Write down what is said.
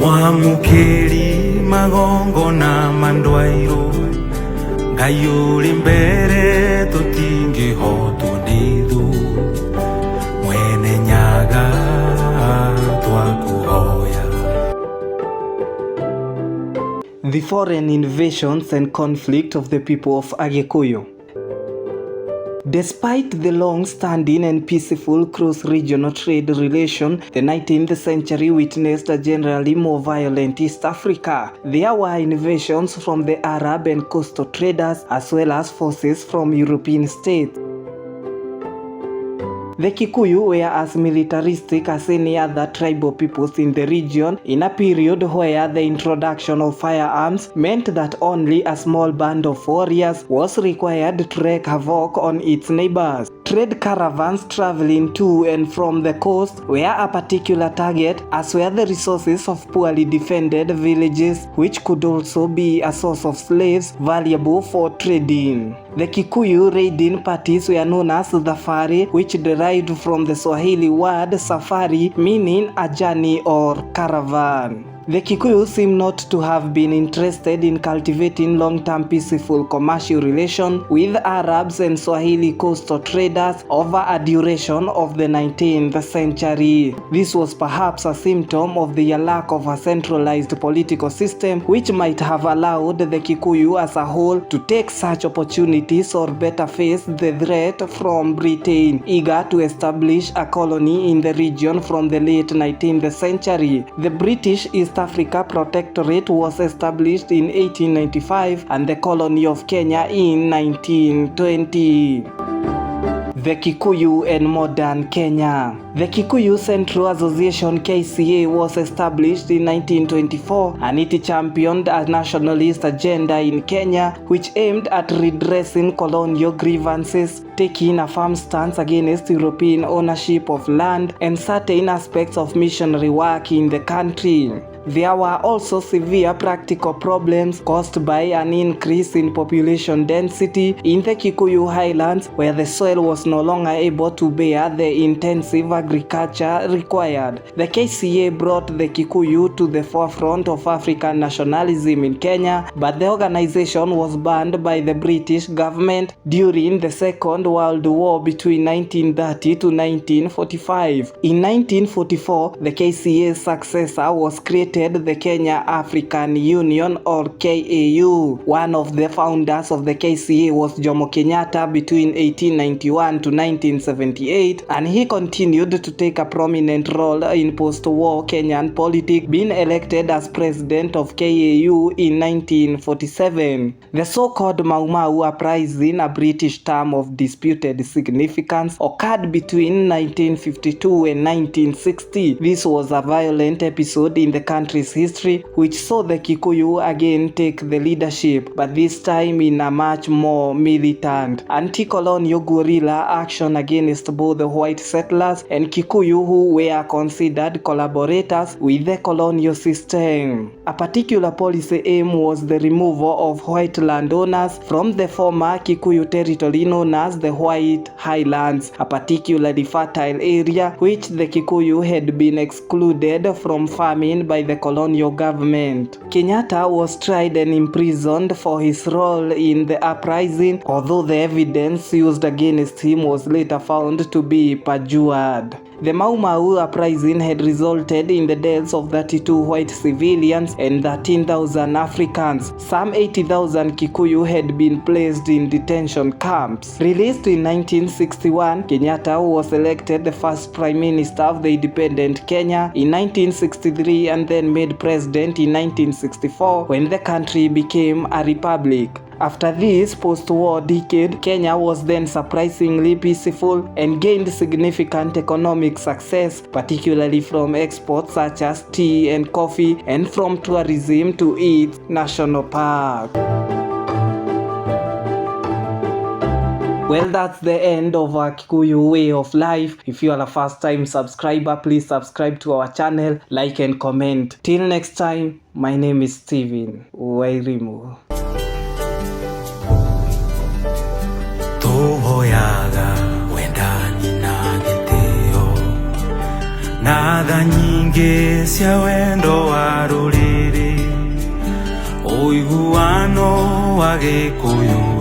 Mwamukiri magongo na mandwairo Ngayuri mbere tutingi hotu nithu Mwene nyaga twakuhoya. The foreign invasions and conflict of the people of Kikuyu. Despite the long-standing and peaceful cross-regional trade relation, the 19th century witnessed a generally more violent East Africa. There were invasions from the Arab and coastal traders as well as forces from European states. The Kikuyu were as militaristic as any other tribal peoples in the region in a period where the introduction of firearms meant that only a small band of warriors was required to wreak havoc on its neighbors. Trade caravans traveling to and from the coast were a particular target, as were the resources of poorly defended villages, which could also be a source of slaves valuable for trading. The Kikuyu raiding parties were known as the Fari, which derived from the Swahili word safari, meaning a journey or caravan. The Kikuyu seem not to have been interested in cultivating long-term peaceful commercial relations with Arabs and Swahili coastal traders over a duration of the 19th century. This was perhaps a symptom of the lack of a centralized political system, which might have allowed the Kikuyu as a whole to take such opportunities or better face the threat from Britain, eager to establish a colony in the region from the late 19th century. The British East Africa Protectorate was established in 1895 and the colony of Kenya in 1920. The Kikuyu and modern Kenya. The Kikuyu Central Association KCA was established in 1924 and it championed a nationalist agenda in Kenya which aimed at redressing colonial grievances, taking a firm stance against European ownership of land and certain aspects of missionary work in the country. There were also severe practical problems caused by an increase in population density in the Kikuyu highlands, where the soil was no longer able to bear the intensive agriculture required. The KCA brought the Kikuyu to the forefront of African nationalism in Kenya, but the organization was banned by the British government during the Second World War between 1930 to 1945. In 1944, the KCA's successor was created, the Kenya African Union or KAU. One of the founders of the KCA was Jomo Kenyatta between 1891 to 1978, and he continued to take a prominent role in post-war Kenyan politics, being elected as president of KAU in 1947. The so-called Mau Mau uprising, a British term of disputed significance, occurred between 1952 and 1960. This was a violent episode in the country's history which saw the Kikuyu again take the leadership, but this time in a much more militant, anti-colonial guerrilla action against both the white settlers and Kikuyu, who were considered collaborators with the colonial system. A particular policy aim was the removal of white landowners from the former Kikuyu territory known as the White Highlands, a particularly fertile area which the Kikuyu had been excluded from farming by the colonial government. Kenyatta was tried and imprisoned for his role in the uprising, although the evidence used against him was later found to be perjured. The Mau Mau uprising had resulted in the deaths of 32 white civilians and 13,000 Africans. Some 80,000 Kikuyu had been placed in detention camps. Released in 1961, Kenyatta was elected the first Prime Minister of the independent Kenya in 1963 and then made president in 1964 when the country became a republic. After this post-war decade, Kenya was then surprisingly peaceful and gained significant economic success, particularly from exports such as tea and coffee and from tourism to its national park. Well, that's the end of our Kikuyu way of life. If you are a first time subscriber, please subscribe to our channel, like and comment. Till next time, my name is Steven Wairimu. Tuhoyaga wendani na giteo na tha nyingi ingĩ cia wendo wa rũrĩrĩ, ũiguano wa Gĩkũyũ.